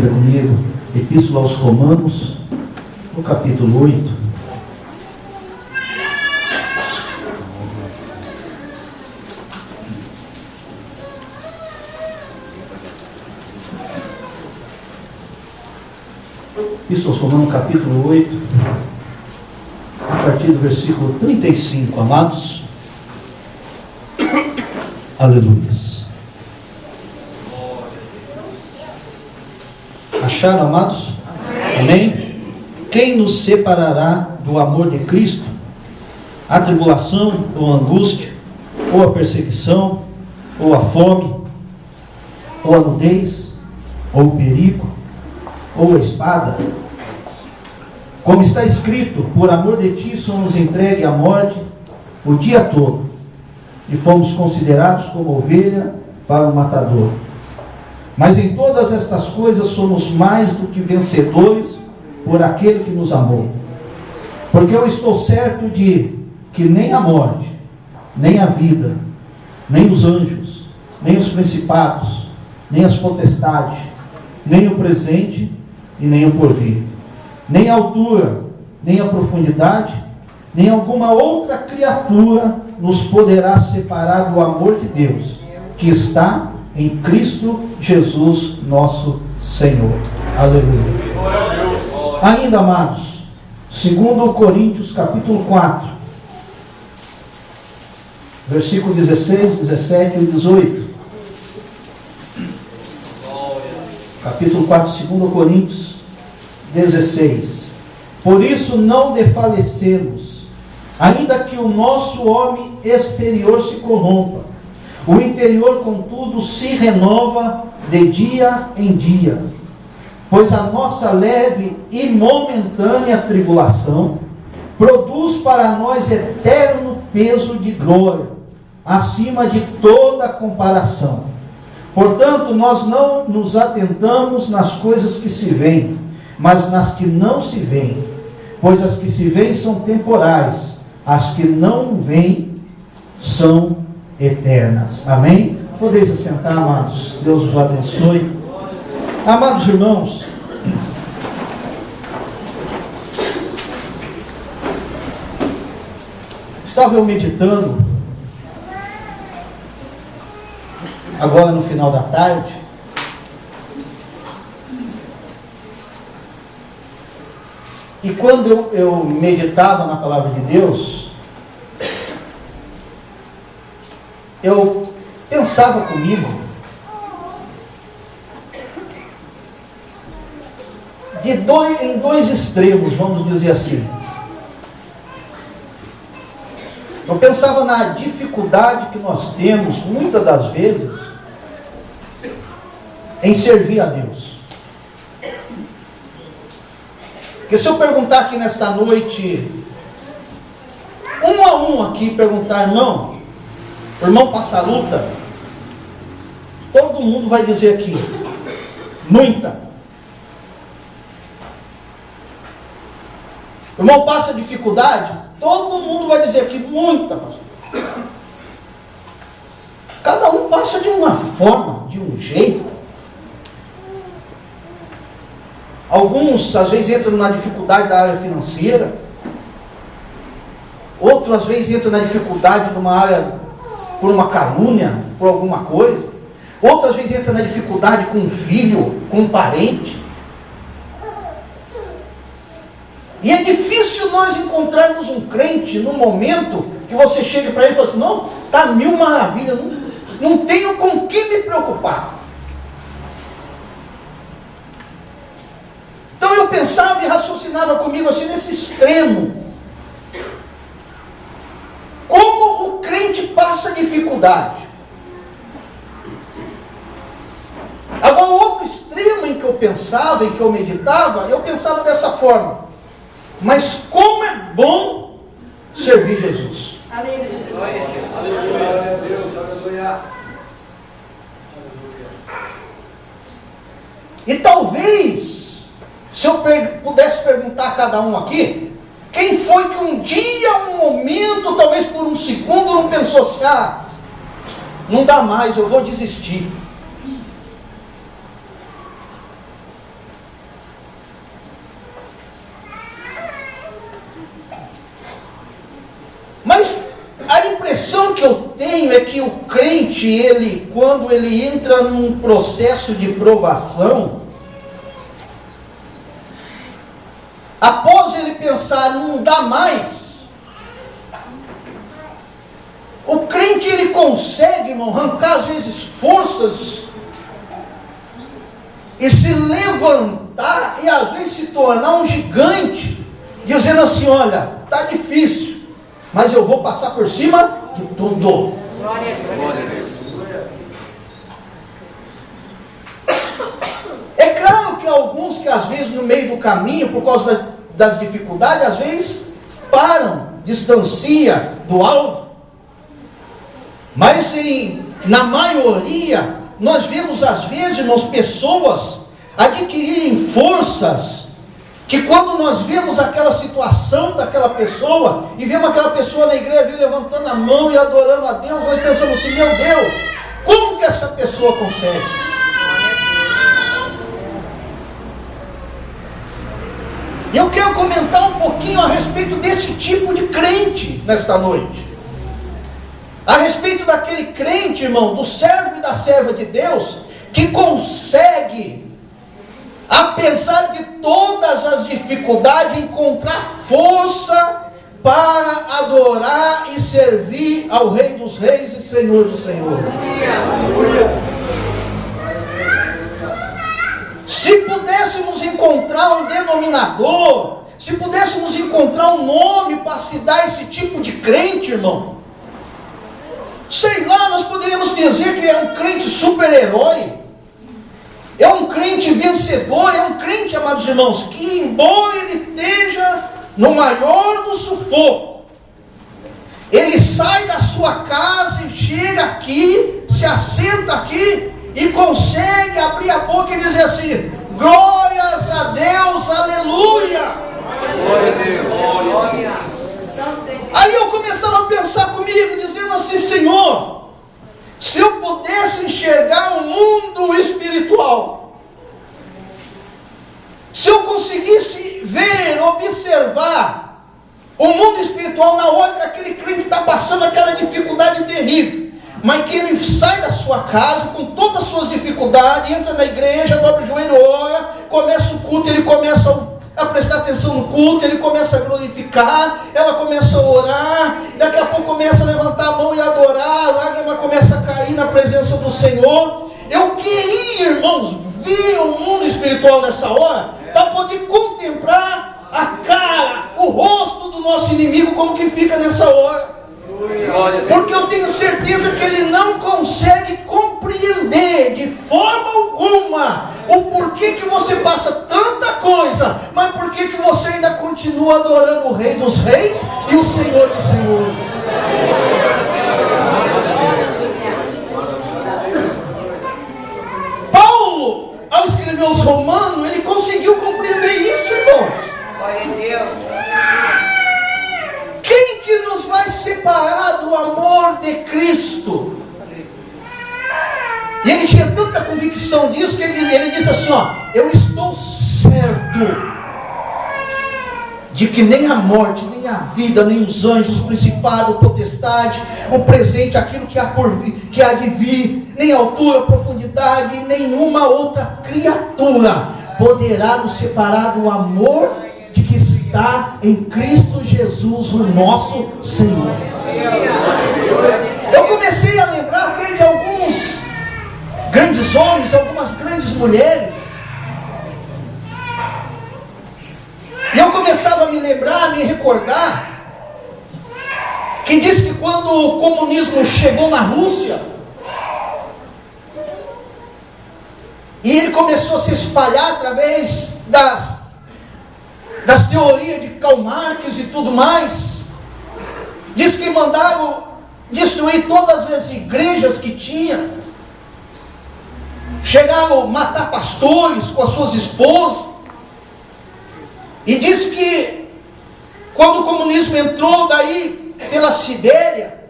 Bíblia comigo, Epístola aos Romanos, no capítulo 8. Epístola aos Romanos, capítulo 8, a partir do versículo 35, amados. Aleluia. Acharam, amados? Amém? Quem nos separará do amor de Cristo? A tribulação, ou a angústia, ou a perseguição, ou a fome, ou a nudez, ou o perigo, ou a espada? Como está escrito, por amor de ti somos entregues à morte o dia todo, e fomos considerados como ovelha para o matador. Mas em todas estas coisas somos mais do que vencedores por aquele que nos amou. Porque eu estou certo de que nem a morte, nem a vida, nem os anjos, nem os principados, nem as potestades, nem o presente e nem o porvir, nem a altura, nem a profundidade, nem alguma outra criatura nos poderá separar do amor de Deus, que está em Cristo Jesus, nosso Senhor. Aleluia. Ainda, amados, 2 Coríntios, capítulo 4, versículo 16, 17 e 18. Capítulo 4, 2 Coríntios 16. Por isso não desfalecemos, ainda que o nosso homem exterior se corrompa, o interior, contudo, se renova de dia em dia. Pois a nossa leve e momentânea tribulação produz para nós eterno peso de glória, acima de toda comparação. Portanto, nós não nos atentamos nas coisas que se veem, mas nas que não se veem. Pois as que se veem são temporais, as que não veem são eternas. Amém? Podeis assentar, amados. Deus os abençoe. Amados irmãos, estava eu meditando agora no final da tarde, e quando eu meditava na palavra de Deus, eu pensava comigo em dois extremos, vamos dizer assim. Eu pensava na dificuldade que nós temos, muitas das vezes, em servir a Deus. Porque se eu perguntar aqui nesta noite, um a um aqui, perguntar, irmão passa a luta, todo mundo vai dizer aqui, muita. Irmão, passa dificuldade, todo mundo vai dizer aqui, muita, pastor. Cada um passa de uma forma, de um jeito. Alguns, às vezes, entram na dificuldade da área financeira. Outros, às vezes, entram na dificuldade numa área por uma calúnia, por alguma coisa. Outras vezes entram na dificuldade com um filho, com um parente. E é difícil nós encontrarmos um crente no momento que você chega para ele e fala assim, não, está mil maravilhas, não tenho com que me preocupar. Então eu pensava e raciocinava comigo assim nesse extremo. Como o crente passa dificuldade. Agora, o outro extremo em que eu pensava, em que eu meditava, eu pensava dessa forma. Mas como é bom servir Jesus. Aleluia. E talvez, se eu pudesse perguntar a cada um aqui, quem foi que um dia, um momento, talvez por um segundo, não pensou assim, não dá mais, eu vou desistir. impressão que eu tenho é que o crente, quando ele entra num processo de provação, após ele pensar, não dá mais, o crente ele consegue, irmão, arrancar às vezes forças e se levantar e às vezes se tornar um gigante, dizendo assim: olha, está difícil, mas eu vou passar por cima de tudo. Glória a Deus. É claro que alguns que às vezes no meio do caminho, por causa das dificuldades, às vezes param, distancia do alvo. Mas na maioria, nós vemos às vezes, irmãos, pessoas adquirirem forças, que quando nós vemos aquela situação daquela pessoa, e vemos aquela pessoa na igreja levantando a mão e adorando a Deus, nós pensamos assim: meu Deus, como que essa pessoa consegue? E eu quero comentar um pouquinho a respeito desse tipo de crente nesta noite. A respeito daquele crente, irmão, do servo e da serva de Deus, que consegue, apesar de todas as dificuldades, encontrar força para adorar e servir ao Rei dos Reis e Senhor dos Senhores. Se pudéssemos encontrar um denominador, se pudéssemos encontrar um nome para se dar esse tipo de crente, irmão, sei lá, nós poderíamos dizer que é um crente super-herói, é um crente vencedor, é um crente, amados irmãos, que embora ele esteja no maior do sufoco, ele sai da sua casa e chega aqui, se assenta aqui e consegue abrir a boca e dizer assim: glórias a Deus, aleluia. Glória a Deus. Glória. Aí eu começava a pensar comigo, dizendo assim: Senhor, se eu pudesse enxergar o mundo espiritual, se eu conseguisse ver, observar o mundo espiritual na hora que aquele crente está passando aquela dificuldade terrível, mas que ele sai da sua casa com todas as suas dificuldades, entra na igreja, dobra o joelho, ora, começa o culto, ele começa a prestar atenção no culto, ele começa a glorificar, ela começa a orar, daqui a pouco começa a levantar a mão e adorar, a lágrima começa a cair na presença do Senhor. Eu queria, irmãos, ver o mundo espiritual nessa hora, para poder contemplar a cara, o rosto do nosso inimigo, como que fica nessa hora. Porque eu tenho certeza que ele não consegue compreender de forma alguma o porquê que você passa tanta coisa, mas porquê que você ainda continua adorando o Rei dos Reis e o Senhor dos Senhores. Paulo, ao escrever aos Romanos, ele conseguiu compreender isso, irmãos. Glória a Deus. Quem que nos vai separar do amor de Cristo? E ele tinha tanta convicção disso que ele disse assim: ó, eu estou certo de que nem a morte, nem a vida, nem os anjos, o principado, potestade, o presente, aquilo que há por vir, que há de vir, nem altura, profundidade, nenhuma outra criatura poderá nos separar do amor de que está em Cristo Jesus, o nosso Senhor. Eu comecei a lembrar até de alguns grandes homens, algumas grandes mulheres, e eu começava a me lembrar, a me recordar, que diz que quando o comunismo chegou na Rússia, e ele começou a se espalhar através das teorias de Karl Marx e tudo mais, diz que mandaram destruir todas as igrejas que tinha, chegaram a matar pastores com as suas esposas, e diz que quando o comunismo entrou daí pela Sibéria,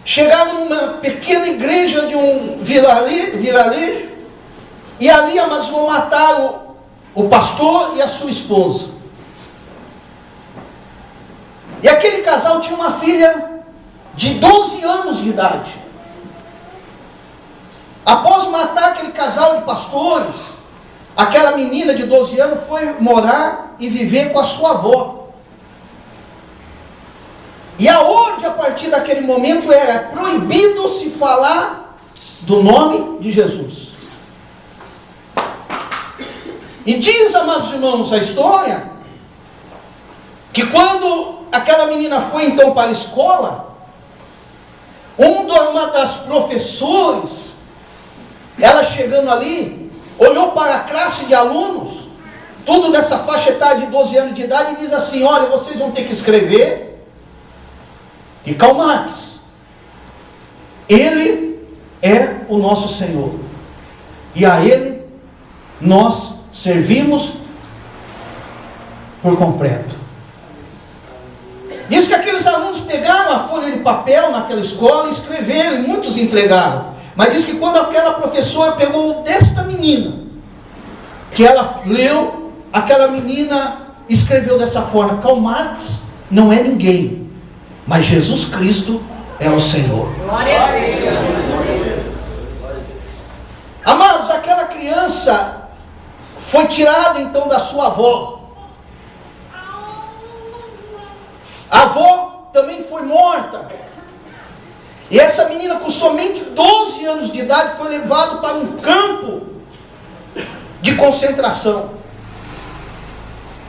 chegaram numa pequena igreja de um vilarejo, e ali, amados, mataram o pastor e a sua esposa. E aquele casal tinha uma filha de 12 anos de idade. Após matar aquele casal de pastores, aquela menina de 12 anos foi morar e viver com a sua avó. E a ordem a partir daquele momento é proibido se falar do nome de Jesus. E diz, amados irmãos, a história, que quando aquela menina foi então para a escola, uma das professores, ela chegando ali, olhou para a classe de alunos, tudo dessa faixa etária de 12 anos de idade, e diz assim: olha, vocês vão ter que escrever e Karl Marx, ele é o nosso Senhor, e a ele nós servimos por completo. Diz que aqueles alunos pegaram a folha de papel naquela escola e escreveram, e muitos entregaram. Mas diz que quando aquela professora pegou desta menina, que ela leu, aquela menina escreveu dessa forma: Karl Marx não é ninguém, mas Jesus Cristo é o Senhor. Glória a Deus. Amados, aquela criança foi tirada então da sua avó. A avó também foi morta. E essa menina, com somente 12 anos de idade, foi levada para um campo de concentração.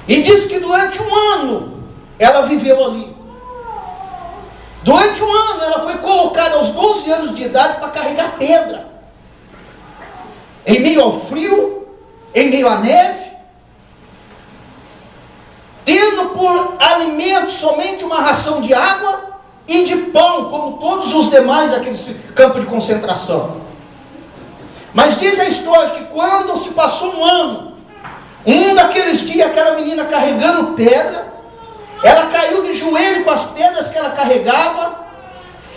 E diz que durante um ano ela viveu ali. Durante um ano ela foi colocada aos 12 anos de idade para carregar pedra. Em meio ao frio, em meio à neve, tendo por alimento somente uma ração de água e de pão, como todos os demais daquele campo de concentração. Mas diz a história que quando se passou um ano, um daqueles dias, aquela menina carregando pedra, ela caiu de joelho com as pedras que ela carregava,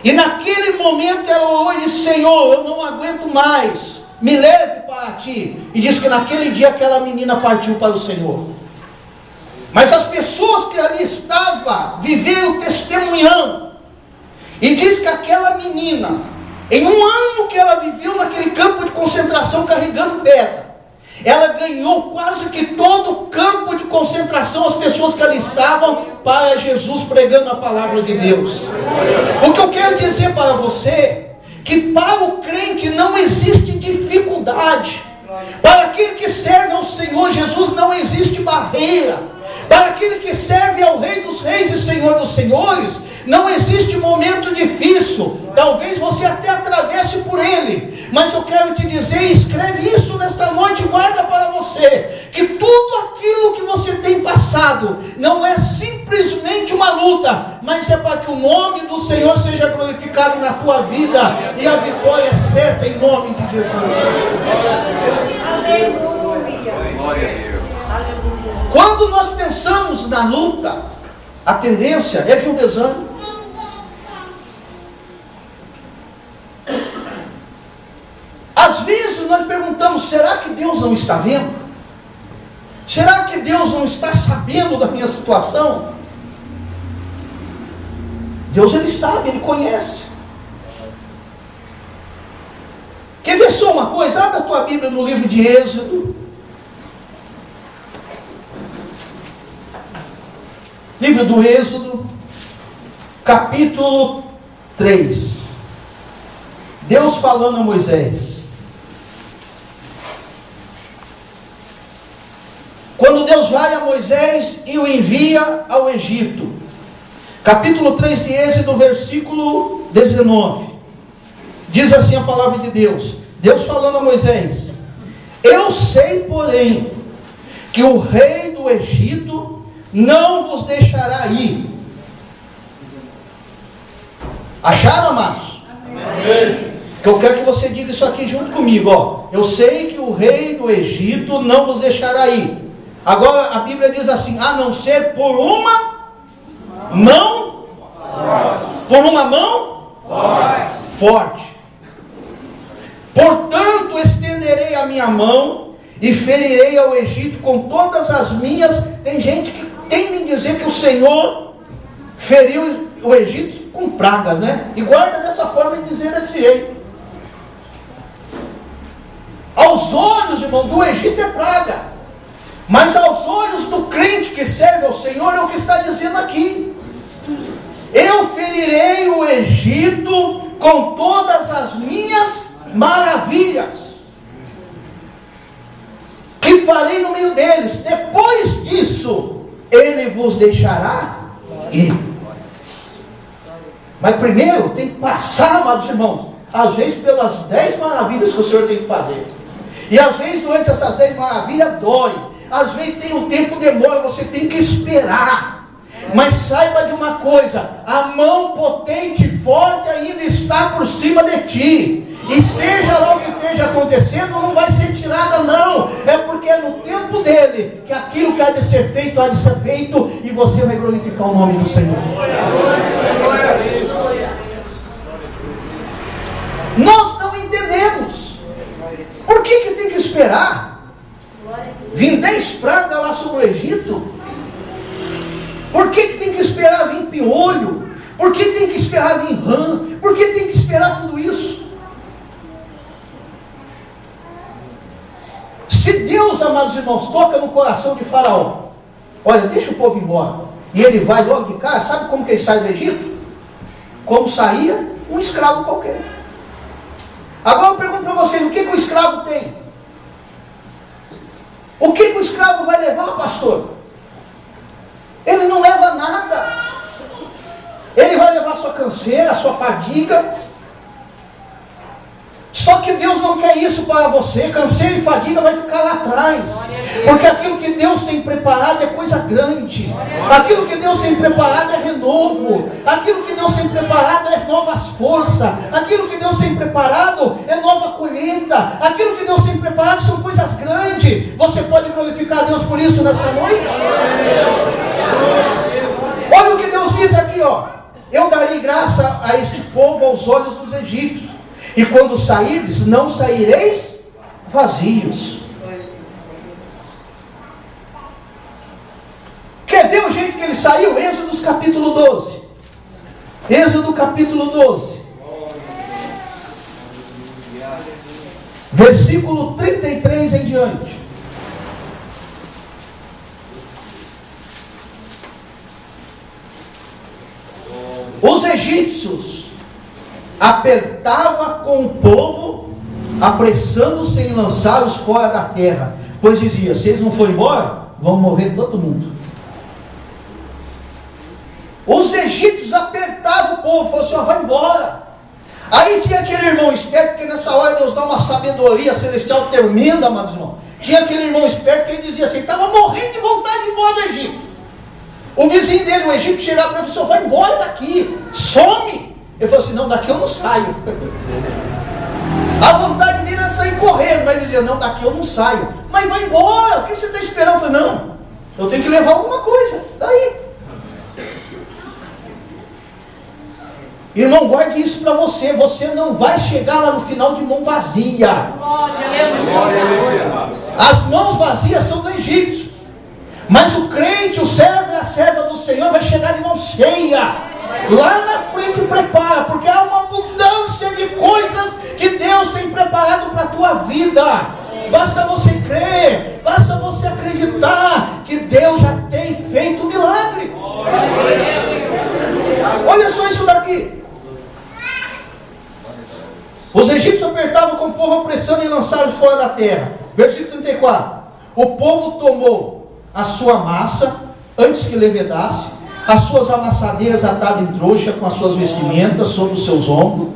e naquele momento ela orou e disse: Senhor, eu não aguento mais, me leve para ti. E diz que naquele dia aquela menina partiu para o Senhor. Mas as pessoas que ali estavam viveram testemunhando. E diz que aquela menina, em um ano que ela viveu naquele campo de concentração carregando pedra, ela ganhou quase que todo o campo de concentração, as pessoas que ali estavam, para Jesus, pregando a palavra de Deus. O que eu quero dizer para você, que para o crente não existe dificuldade. Para aquele que serve ao Senhor Jesus não existe barreira. Para aquele que serve ao Rei dos Reis e Senhor dos Senhores, não existe momento difícil. Talvez você até atravesse por ele, mas eu quero te dizer, escreve isso nesta noite, guarda para você, que tudo aquilo que você tem passado, não é simplesmente uma luta, mas é para que o nome do Senhor seja glorificado na tua vida, e a vitória é certa em nome de Jesus. Glória a Deus. Quando nós pensamos na luta, a tendência é vir o desânimo. Às vezes nós perguntamos: será que Deus não está vendo? Será que Deus não está sabendo da minha situação? Deus, Ele sabe, Ele conhece. Quer ver só uma coisa? Abre a tua Bíblia no livro de Êxodo. Livro do Êxodo, capítulo 3. Deus falando a Moisés. Quando Deus vai a Moisés e o envia ao Egito. Capítulo 3 de Êxodo, versículo 19. Diz assim a palavra de Deus. Deus falando a Moisés: eu sei, porém, que o rei do Egito não vos deixará ir. Acharam, amados? Amém. Que eu quero que você diga isso aqui junto comigo, ó. Eu sei que o rei do Egito não vos deixará ir. Agora a Bíblia diz assim: a não ser por uma mão, por uma mão forte. Portanto, estenderei a minha mão e ferirei ao Egito com todas as minhas. Tem gente que tem me dizer que o Senhor feriu o Egito com pragas, né? E guarda dessa forma de dizer desse jeito. Aos olhos, irmão, do Egito é praga, mas aos olhos do crente que serve ao Senhor é o que está dizendo aqui. Eu ferirei o Egito com todas as minhas maravilhas, e farei no meio deles. Depois disso, ele vos deixará ir. Mas primeiro tem que passar, amados irmãos, às vezes pelas 10 maravilhas que o Senhor tem que fazer. E às vezes durante essas 10 maravilhas dói. Às vezes tem um tempo demora, você tem que esperar. Mas saiba de uma coisa, a mão potente e forte ainda está por cima de ti. E seja lá o que esteja acontecendo, não vai ser tirada não. É porque é no tempo dele que aquilo que há de ser feito, há de ser feito. E você vai glorificar o nome do Senhor. Nós não entendemos. Por que tem que esperar? Vim 10 pragas lá sobre o Egito. Por que tem que esperar vir piolho? Por que tem que esperar vir rã? Por que tem que esperar tudo isso? Se Deus, amados irmãos, toca no coração de Faraó, olha, deixa o povo embora, e ele vai logo de cá, sabe como que ele sai do Egito? Como saía um escravo qualquer. Agora eu pergunto para vocês, o que o escravo tem? O que o escravo vai levar, pastor? Ele não leva nada. Ele vai levar sua canseira, sua fadiga. Só que Deus não quer isso para você. Canseira e fadiga vai ficar lá atrás. Porque aquilo que Deus tem preparado é coisa grande. Aquilo que Deus tem preparado é renovo. Aquilo que Deus tem preparado é novas forças. Aquilo que Deus tem preparado é nova colheita. Aquilo que Deus tem preparado são coisas grandes. Você pode glorificar a Deus por isso nesta noite? Olha o que Deus diz aqui, ó. Eu darei graça a este povo aos olhos dos egípcios. E quando sairdes, não saireis vazios. Quer ver o jeito que ele saiu? Êxodo capítulo 12. Êxodo capítulo 12. Versículo 33 em diante. Os egípcios apertava com o povo, apressando-se em lançá-los fora da terra, pois dizia, se eles não forem embora, vão morrer todo mundo. Os egípcios apertavam o povo, falavam assim, ó, vai embora. Aí tinha aquele irmão esperto, porque nessa hora Deus dá uma sabedoria celestial tremenda, amados irmãos. Tinha aquele irmão esperto que ele dizia assim, estava morrendo de vontade de ir embora do Egito. O vizinho dele, o Egito, chegava para ele e falou, vai embora daqui, some. Ele falou assim, não, daqui eu não saio. A vontade dele era sair correndo, mas ele dizia, não, daqui eu não saio. Mas vai embora, o que você está esperando? Eu falei, não, eu tenho que levar alguma coisa, daí. Irmão, guarde isso para você, você não vai chegar lá no final de mão vazia. As mãos vazias são do egípcio. Mas o crente, o servo e a serva do Senhor vai chegar de mão cheia. Lá na frente prepara, porque há uma abundância de coisas que Deus tem preparado para a tua vida. Basta você crer, basta você acreditar que Deus já tem feito um milagre. Olha só isso daqui. Os egípcios apertavam com o povo apressando e lançaram fora da terra. Versículo 34. O povo tomou a sua massa antes que levedasse, as suas amassadeiras atadas em trouxa com as suas vestimentas sobre os seus ombros,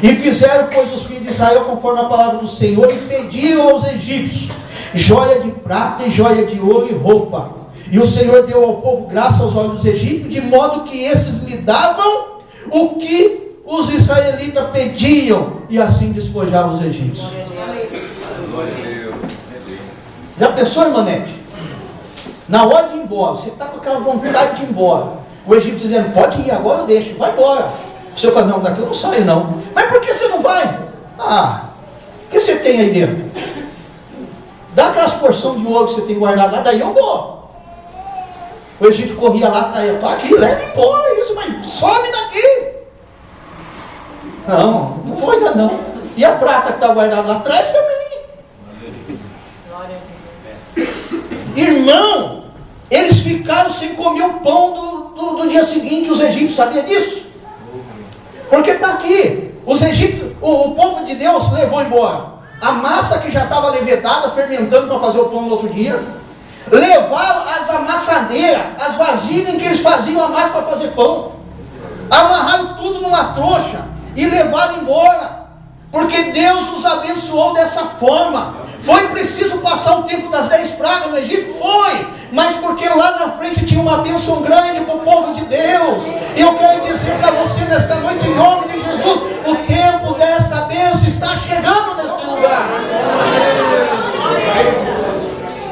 e fizeram, pois, os filhos de Israel conforme a palavra do Senhor, e pediram aos egípcios joia de prata e joia de ouro e roupa. E o Senhor deu ao povo graça aos olhos dos egípcios, de modo que esses lhe davam o que os israelitas pediam, e assim despojavam os egípcios. Já pensou, irmã Nete? Na hora de ir embora, você está com aquela vontade de ir embora, o egípcio dizendo, pode ir, agora eu deixo, vai embora. O senhor fala, não, daqui eu não saio não. Mas por que você não vai? Ah, o que você tem aí dentro? Dá aquelas porções de ouro que você tem guardado lá, daí eu vou. O egípcio corria lá para ele, estou aqui, leva embora isso, mas some daqui. Não, não foi ainda não. E a prata que está guardada lá atrás também. Irmão, eles ficaram sem comer o pão do dia seguinte, os egípcios, sabia disso? Porque está aqui, os egípcios, o povo de Deus levou embora a massa que já estava levedada, fermentando para fazer o pão no outro dia. Levaram as amassadeiras, as vasilhas em que eles faziam a massa para fazer pão. Amarraram tudo numa trouxa e levaram embora. Porque Deus os abençoou dessa forma. Foi preciso passar o tempo das 10 pragas no Egito? Foi. Mas porque lá na frente tinha uma bênção grande para o povo de Deus. E eu quero dizer para você nesta noite, em nome de Jesus, o tempo desta bênção está chegando neste lugar.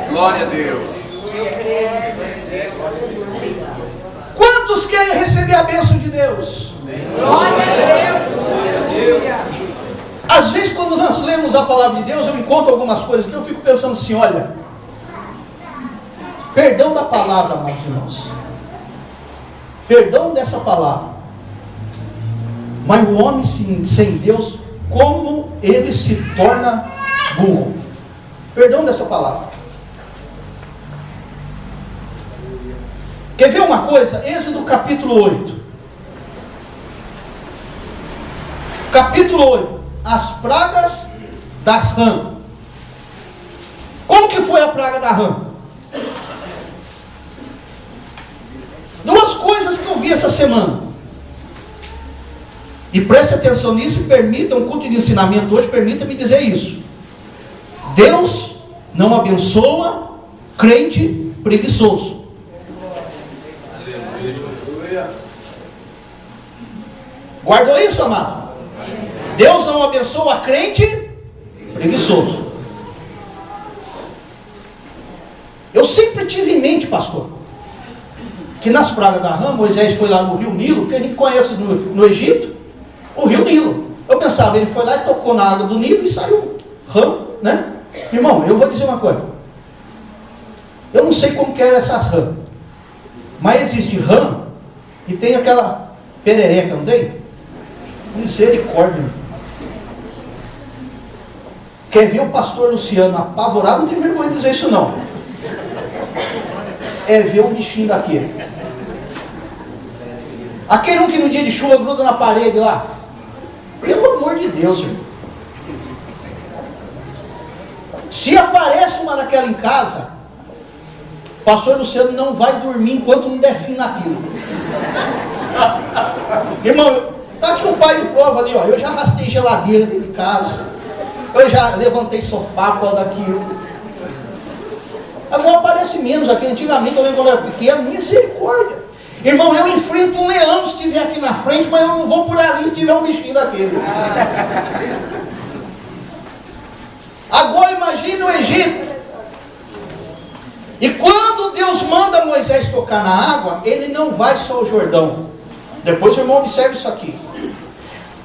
Glória a Deus. Quantos querem receber a bênção de Deus? Glória a Deus. Às vezes quando nós lemos a palavra de Deus, eu encontro algumas coisas que eu fico pensando assim, olha, perdão da palavra, amados irmãos, perdão dessa palavra, mas o homem sem Deus, como ele se torna burro? Perdão dessa palavra. Quer ver uma coisa? Êxodo capítulo 8. Capítulo 8. As pragas das rãs. Como que foi a praga da rã? Duas coisas que eu vi essa semana. E preste atenção nisso e permita um culto de ensinamento hoje, permita-me dizer isso. Deus não abençoa crente preguiçoso. Guardou isso, amado? Deus não abençoa crente preguiçoso. Eu sempre tive em mente, pastor, que nas pragas da rã, Moisés foi lá no rio Nilo, que a gente conhece no Egito, o rio Nilo. Eu pensava, ele foi lá e tocou na água do Nilo e saiu rã, né? Irmão, eu vou dizer uma coisa. Eu não sei como que é essas rãs, mas existe rã e tem aquela perereca, não tem? Misericórdia. Quer ver o pastor Luciano apavorado? Não tem vergonha de dizer isso não. É ver um bichinho daquele. Aquele um que no dia de chuva gruda na parede lá. Pelo amor de Deus, irmão. Se aparece uma daquela em casa, o pastor Luciano não vai dormir enquanto não der fim naquilo. Irmão, está aqui o pai de prova ali, ó. Eu já arrastei geladeira dentro de casa. Eu já levantei sofá por causa daquilo. Agora aparece menos aqui. Antigamente eu lembro quando era pequeno. Misericórdia. Irmão, eu enfrento um leão se estiver aqui na frente, mas eu não vou por ali se tiver um bichinho daquele. Agora imagine o Egito. E quando Deus manda Moisés tocar na água, ele não vai só ao Jordão. Depois o irmão observa isso aqui.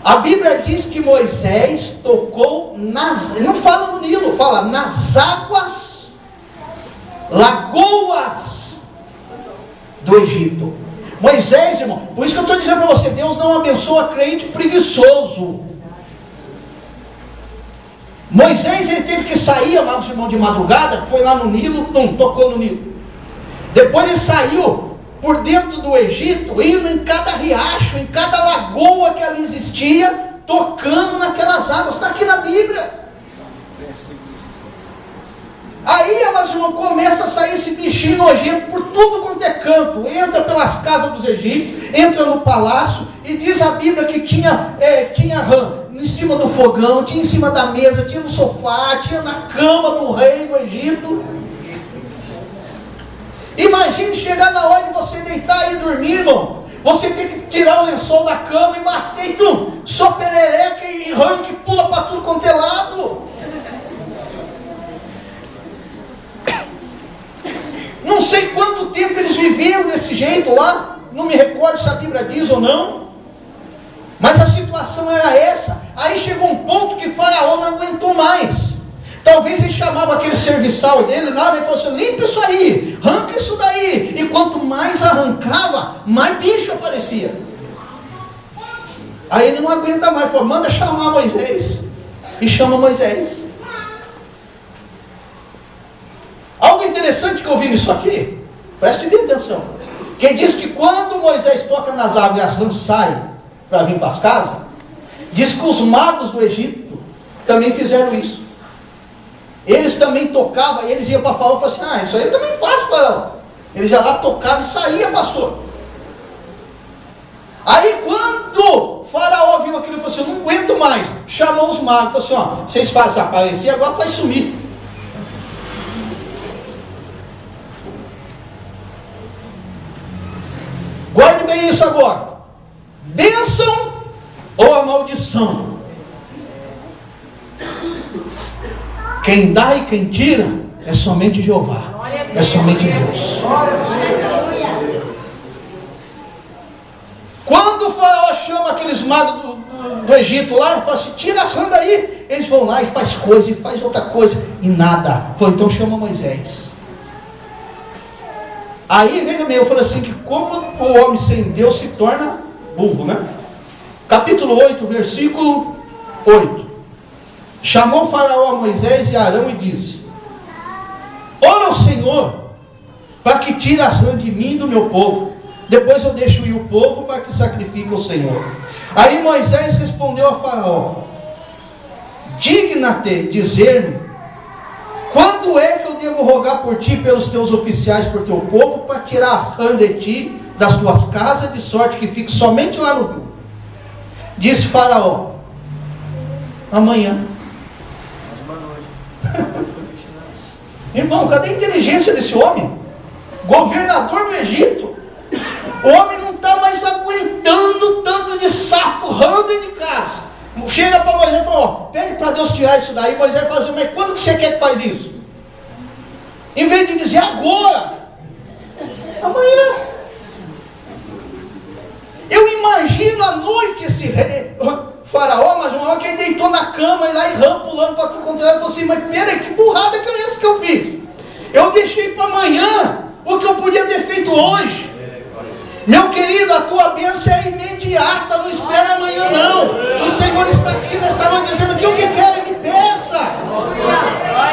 A Bíblia diz que Moisés tocou nas... Não fala no Nilo, fala nas águas, lagoas do Egito. Moisés, irmão, por isso que eu estou dizendo para você, Deus não abençoa crente preguiçoso. Moisés, ele teve que sair, amados irmãos, de madrugada, foi lá no Nilo, tocou no Nilo. Depois ele saiu por dentro do Egito, indo em cada riacho, em cada lagoa que ali existia, tocando naquelas águas. Está aqui na Bíblia. Aí, amados irmãos, começa a sair esse bichinho nojento por tudo quanto é canto. Entra pelas casas dos egípcios, entra no palácio, e diz a Bíblia que tinha rã em cima do fogão, tinha em cima da mesa, tinha no sofá, tinha na cama do rei do Egito. Imagine chegar na hora de você deitar e dormir, irmão. Você tem que tirar o lençol da cama e bater e tudo. Só perereca e rã que pula para tudo quanto é lado. Não sei quanto tempo eles viveram desse jeito lá. Não me recordo se a Bíblia diz ou não. Mas a situação era essa. Aí chegou um ponto que Faraó não aguentou mais. Talvez ele chamava aquele serviçal dele, nada, ele falou assim: limpa isso aí, arranca isso daí. E quanto mais arrancava, mais bicho aparecia. Aí ele não aguenta mais, falou: manda chamar Moisés. E chama Moisés. Algo interessante que eu vi nisso aqui, preste bem atenção. Que diz que quando Moisés toca nas águas e as rãs saem para vir para as casas, diz que os magos do Egito também fizeram isso. Eles também tocavam, eles iam para Faraó e falavam assim: isso aí eu também faço, Faraó. Eles já lá tocavam e saía, pastor. Aí quando Faraó viu aquilo, ele falou assim: eu não aguento mais. Chamou os magos, falou assim: vocês fazem aparecer, agora faz sumir. Guarde bem isso agora. Bênção ou a maldição? Quem dá e quem tira é somente Jeová. É somente Deus. Quando o Faraó chama aqueles magos do Egito lá, ele fala assim: tira as rãs daí. Eles vão lá e faz coisa, e faz outra coisa, e nada. Falou: então chama Moisés. Aí, veja bem, eu falei assim, que como o homem sem Deus se torna burro, né? Capítulo 8, versículo 8. Chamou Faraó a Moisés e Arão e disse: ora ao Senhor, para que tire as rãs de mim e do meu povo. Depois eu deixo ir o povo para que sacrifique ao Senhor. Aí Moisés respondeu a Faraó: digna-te dizer-me, quando é que eu devo rogar por ti, pelos teus oficiais, por teu povo, para tirar as rãs de ti, das tuas casas, de sorte que fique somente lá no rio? Disse Faraó: amanhã. Irmão, cadê a inteligência desse homem? Governador do Egito. O homem não está mais aguentando tanto de sapo, rã dentro de casa. Chega para Moisés e fala: pede para Deus tirar isso daí. Moisés fala assim: mas quando que você quer que faz isso? Em vez de dizer agora, amanhã. Eu imagino à noite esse rei, Faraó, mas uma hora que ele deitou na cama e lá e rã pulando para tudo quanto era, falou assim: mas peraí, que burrada que é essa que eu fiz? Eu deixei para amanhã o que eu podia ter feito hoje. Meu querido, a tua bênção é imediata, não espera amanhã não. O Senhor está aqui nesta noite dizendo que o que quer, me peça.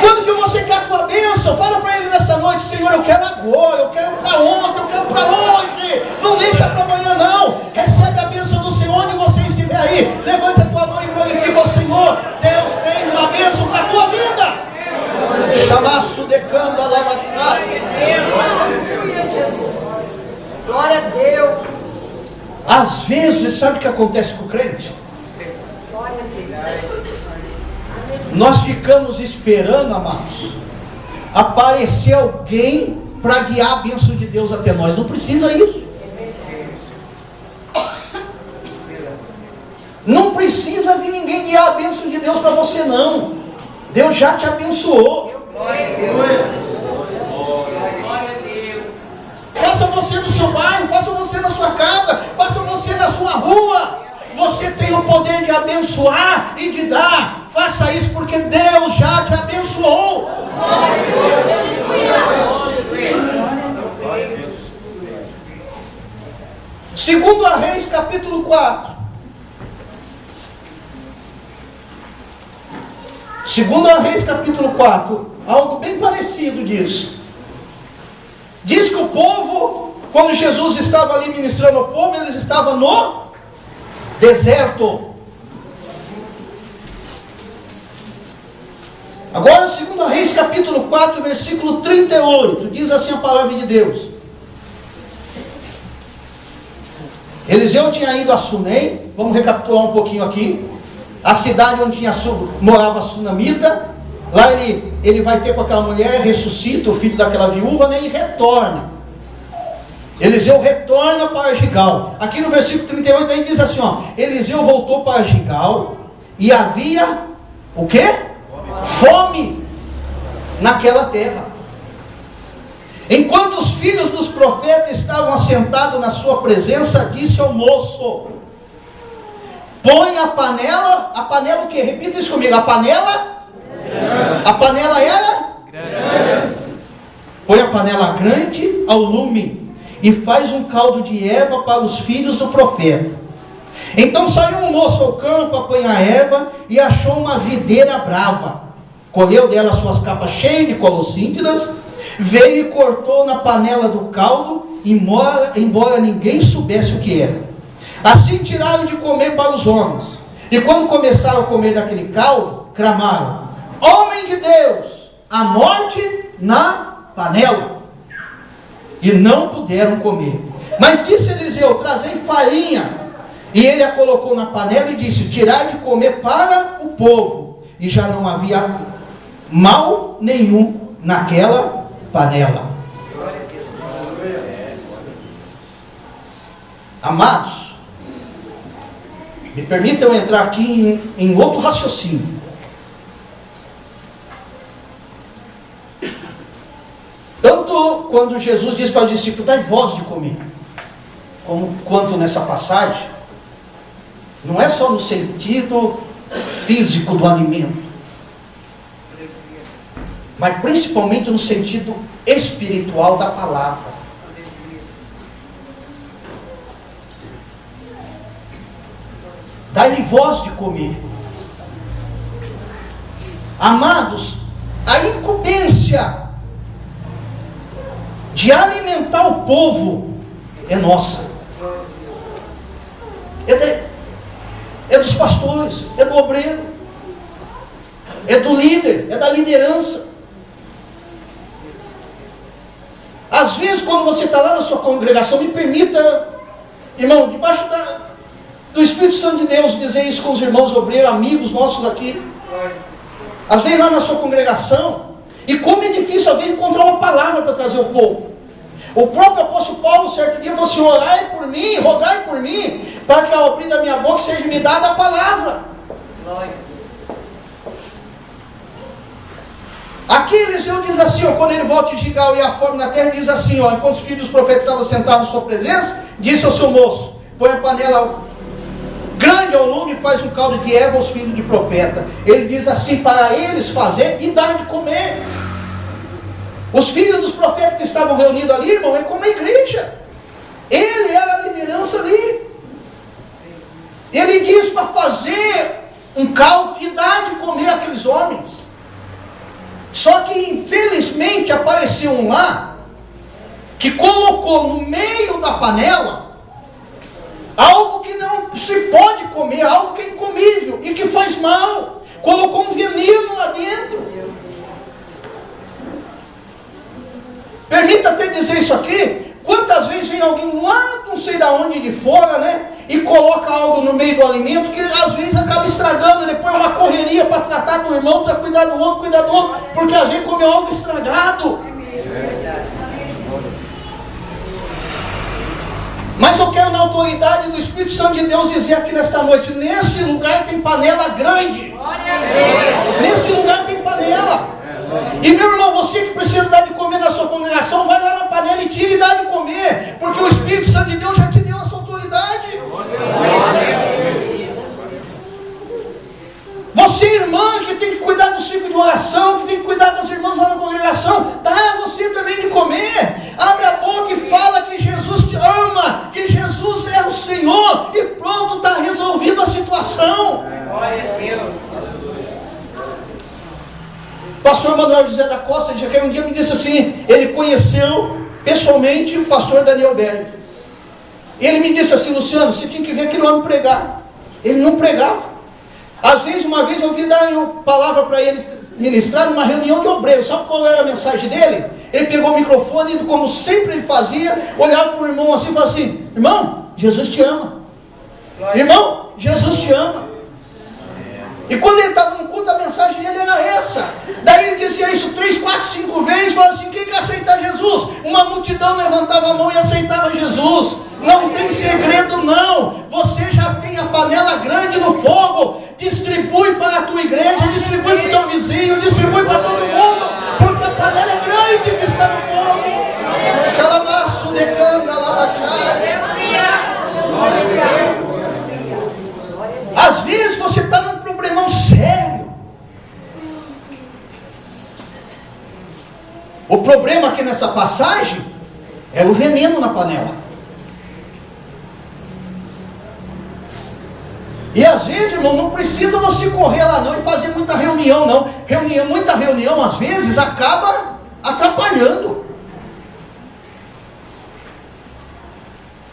Quando que você quer a tua bênção? Fala para Ele nesta noite: Senhor, eu quero agora, eu quero para ontem, eu quero para hoje. Não deixa para amanhã não. Recebe a bênção do Senhor onde você estiver aí. Levanta a tua mão e glorifica o Senhor. Deus tem uma bênção para a tua vida. Chamaço decando a lavatai. Glória a Deus. Às vezes, sabe o que acontece com o crente? Glória a Deus. Nós ficamos esperando, amados, aparecer alguém para guiar a bênção de Deus até nós. Não precisa isso. Não precisa vir ninguém guiar a bênção de Deus para você, não. Deus já te abençoou. Glória a Deus. Faça você no seu bairro, faça você na sua casa, faça você na sua rua. Você tem o poder de abençoar e de dar. Faça isso porque Deus já te abençoou. Segundo a Reis, capítulo 4. Segundo a Reis, capítulo 4. Algo bem parecido disso. Diz que o povo, quando Jesus estava ali ministrando ao povo, eles estavam no deserto. Agora, segundo a Reis, capítulo 4, versículo 38, diz assim a palavra de Deus. Eliseu tinha ido a Sunem, vamos recapitular um pouquinho aqui, a cidade onde morava a sunamita. Lá ele vai ter com aquela mulher, ressuscita o filho daquela viúva, né, e retorna. Eliseu retorna para Gigal. Aqui no versículo 38 aí diz assim, Eliseu voltou para Gigal e havia o quê? Fome naquela terra. Enquanto os filhos dos profetas estavam assentados na sua presença, disse ao moço: põe a panela o que? Repita isso comigo, a panela A panela era grande. Põe a panela grande ao lume e faz um caldo de erva para os filhos do profeta. Então saiu um moço ao campo a apanhar erva e achou uma videira brava. Colheu dela suas capas cheias de colossíntidas, veio e cortou na panela do caldo, embora ninguém soubesse o que era. Assim tiraram de comer para os homens. E quando começaram a comer daquele caldo, clamaram: homem de Deus, a morte na panela. E não puderam comer. Mas disse Eliseu: trazei farinha. E ele a colocou na panela e disse: tirai de comer para o povo. E já não havia mal nenhum naquela panela. Amados, me permitam entrar aqui em outro raciocínio. Tanto quando Jesus diz para os discípulos: dai vós de comer, quanto nessa passagem, não é só no sentido físico do alimento, mas principalmente no sentido espiritual da palavra. Dai-lhe voz de comer. Amados, a incumbência de alimentar o povo é nossa. É dos pastores, é do obreiro, é do líder, é da liderança. Às vezes, quando você está lá na sua congregação, me permita, irmão, debaixo do Espírito Santo de Deus, dizer isso com os irmãos obreiros, amigos nossos aqui. Às vezes lá na sua congregação, e como é difícil às vezes encontrar uma palavra para trazer o povo. O próprio apóstolo Paulo, certo dia, falou assim: orai por mim, rogai por mim, para que ao abrir da minha boca seja me dada a palavra. Aqui Eliseu diz assim, ó, quando ele volta de Gigal e a fome na terra, diz assim, ó, enquanto os filhos dos profetas estavam sentados em sua presença, disse ao seu moço: põe a panela grande ao lume e faz um caldo de erva aos filhos de profeta. Ele diz assim, para eles fazer e dar de comer. Os filhos dos profetas que estavam reunidos ali, irmão, é como a igreja. Ele era a liderança ali. Ele diz para fazer um caldo e dar de comer àqueles homens. Só que infelizmente apareceu um lá que colocou no meio da panela algo que não se pode comer, algo que é incomível e que faz mal. Colocou um veneno lá dentro. Permita até dizer isso aqui. Quantas vezes vem alguém lá, não sei da onde, de fora, né? E coloca algo no meio do alimento que às vezes acaba estragando. Depois uma correria para tratar do irmão, para cuidar do outro, porque às vezes comeu algo estragado. Mas eu quero, na autoridade do Espírito Santo de Deus, dizer aqui nesta noite: nesse lugar tem panela grande. Nesse lugar tem panela. E meu irmão, você que precisa dar de comer na sua congregação, vai lá na panela e tira e dá de comer, porque o Espírito Santo de Deus já te deu essa autoridade. Você, irmã, que tem que cuidar do ciclo de oração, que tem que cuidar das irmãs lá na congregação, dá você também de comer. Abre a boca e fala que Jesus te ama, que Jesus é o Senhor, e pronto, está resolvida a situação. Glória a Deus. Pastor Manuel José da Costa de Jaqueira um dia me disse assim, ele conheceu pessoalmente o pastor Daniel Berg. Ele me disse assim: Luciano, você tinha que ver aquele homem pregar. Ele não pregava. Às vezes, uma vez eu ouvi dar uma palavra para ele ministrar numa reunião de obreiros. Sabe qual era a mensagem dele? Ele pegou o microfone e, como sempre ele fazia, olhava para o irmão assim e falava assim: irmão, Jesus te ama. Irmão, Jesus te ama. E quando ele estava no culto, a mensagem dele era essa. Daí ele dizia isso 3, 4, 5 vezes, falava assim: quem quer aceitar Jesus? Uma multidão levantava a mão e aceitava Jesus. Não tem segredo não. Você já tem a panela grande no fogo. Distribui para a tua igreja, distribui para o teu vizinho, distribui para todo mundo, porque a panela é grande que está no fogo. Xalamaço de canga, labachai. Às vezes você está num problemão sério. problema aqui nessa passagem é o veneno na panela. E às vezes, irmão, não precisa você correr lá não e fazer muita reunião não. Muita reunião às vezes acaba atrapalhando.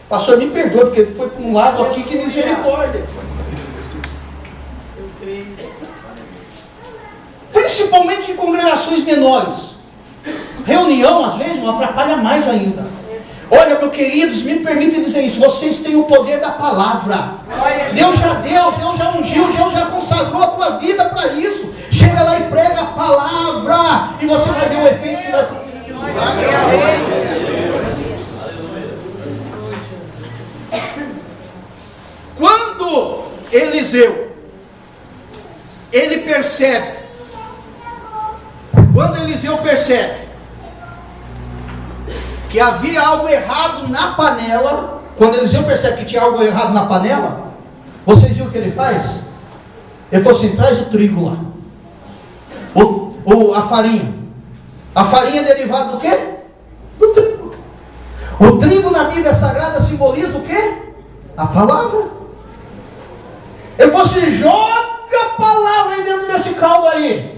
Pastor, me perdoa, porque foi para um lado aqui que misericórdia. Principalmente em congregações menores. Reunião, às vezes, não atrapalha mais ainda. Olha, meus queridos, me permitem dizer isso. Vocês têm o poder da palavra. Deus já deu, Deus já ungiu, Deus já consagrou a tua vida para isso. Chega lá e prega a palavra. E você vai ver o efeito que vai fazer. Quando Eliseu, ele percebe, que havia algo errado na panela, quando Eliseu percebe que tinha algo errado na panela, vocês viram o que ele faz? Ele falou assim: traz o trigo lá, a farinha. A farinha é derivada do quê? Do trigo. O trigo na Bíblia Sagrada simboliza o quê? A palavra. Ele falou assim: joga a palavra aí dentro desse caldo aí.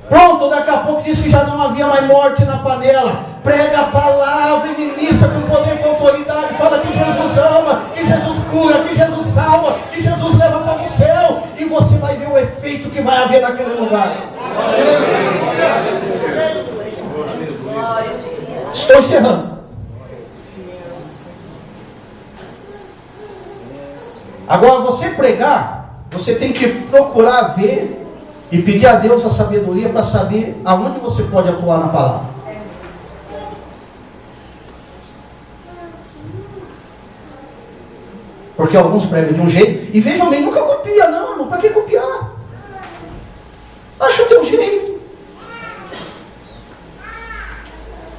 Pronto, daqui a pouco diz que já não havia mais morte na panela. Prega a palavra e ministra com poder e com autoridade. Fala que Jesus ama, que Jesus cura, que Jesus salva, que Jesus leva para o céu. E você vai ver o efeito que vai haver naquele lugar. Estou encerrando. Agora, você pregar, você tem que procurar ver e pedir a Deus a sabedoria para saber aonde você pode atuar na palavra. Porque alguns pregam de um jeito, e vejam bem, nunca copia não, irmão. Para que copiar? Acha o teu jeito.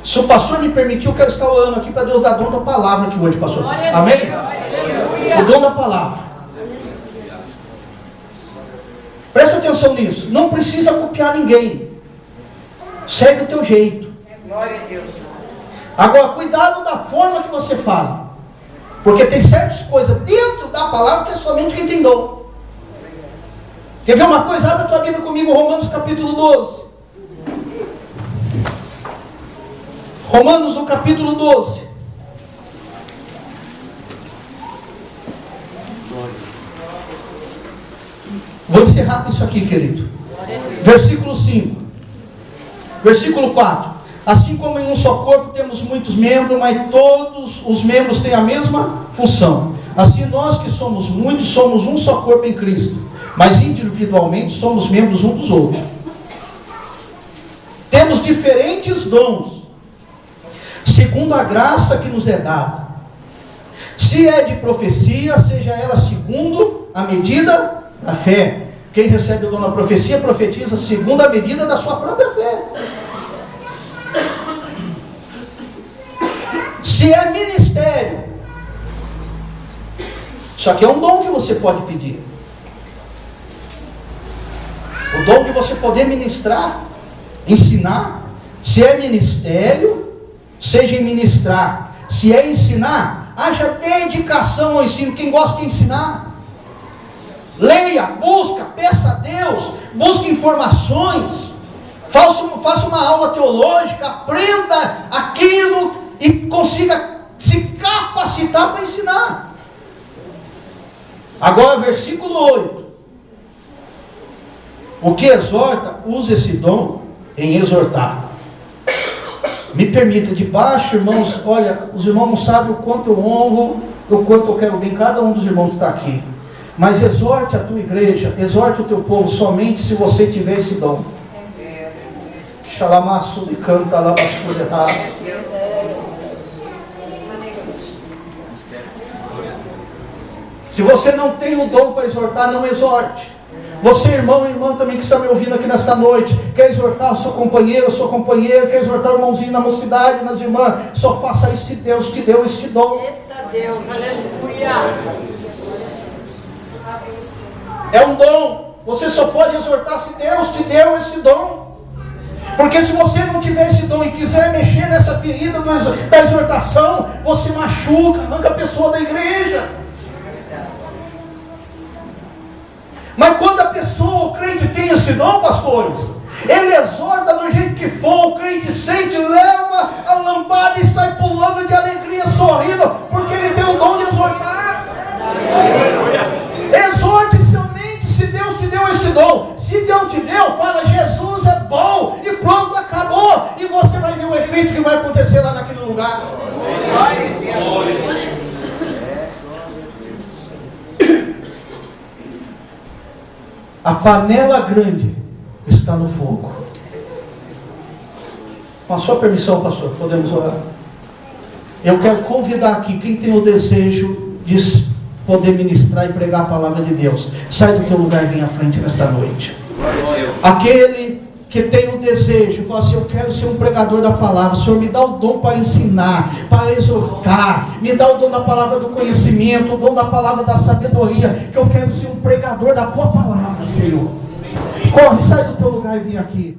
Se o pastor me permitir, eu quero estar orando aqui para Deus dar dom da palavra aqui hoje, pastor. Amém? O dom da palavra. Presta atenção nisso. Não precisa copiar ninguém. Segue o teu jeito. Glória a Deus. Agora, cuidado da forma que você fala. Porque tem certas coisas dentro da palavra que é somente quem tem dom. Quer ver uma coisa? Abre a tua Bíblia comigo, Romanos capítulo 12. Romanos no capítulo 12. Vou encerrar com isso aqui, querido. Versículo 5. Versículo 4. Assim como em um só corpo temos muitos membros, mas todos os membros têm a mesma função. Assim nós que somos muitos, somos um só corpo em Cristo. Mas individualmente somos membros uns dos outros. Temos diferentes dons, segundo a graça que nos é dada. Se é de profecia, seja ela segundo a medida da fé. Quem recebe o dom da profecia, profetiza segundo a medida da sua própria fé. Se é ministério, isso aqui é um dom que você pode pedir. O dom de você poder ministrar, ensinar. Se é ministério, seja em ministrar. Se é ensinar, haja dedicação ao ensino. Quem gosta de ensinar, leia, busca, peça a Deus, busque informações, faça uma aula teológica, aprenda aquilo e consiga se capacitar para ensinar. Agora, versículo 8. O que exorta, use esse dom em exortar. Me permita, de baixo, irmãos, olha, os irmãos não sabem o quanto eu honro, o quanto eu quero bem cada um dos irmãos que está aqui. Mas exorte a tua igreja, exorte o teu povo somente se você tiver esse dom. Xalamaço de canta, alabaçu de raça. Se você não tem o dom para exortar, não exorte. Você, irmão e irmã também que está me ouvindo aqui nesta noite, quer exortar o seu companheiro, a sua companheira, quer exortar o irmãozinho na mocidade, nas irmãs, só faça isso se Deus te deu este dom. Eita Deus, aleluia. É um dom. Você só pode exortar se Deus te deu esse dom. Porque se você não tiver esse dom e quiser mexer nessa ferida da exortação, você machuca, arranca a pessoa da igreja. Mas quando a pessoa, o crente, tem esse dom, pastores, ele exorta do jeito que for, o crente sente, leva a lambada e sai pulando de alegria, sorrindo, porque ele tem o dom de exortar. Exorte somente se Deus te deu este dom. Se Deus te deu, fala: Jesus é bom, e pronto, acabou. E você vai ver o efeito que vai acontecer lá naquele lugar. A panela grande está no fogo. Com a sua permissão, pastor, podemos orar? Eu quero convidar aqui quem tem o desejo de poder ministrar e pregar a palavra de Deus. Sai do teu lugar e vem à frente nesta noite. Aquele que tem o desejo, fala assim: eu quero ser um pregador da palavra. Senhor, me dá o dom para ensinar, para exortar, me dá o dom da palavra do conhecimento, o dom da palavra da sabedoria, que eu quero ser um pregador da tua palavra, Senhor. Corre, sai do teu lugar e vem aqui.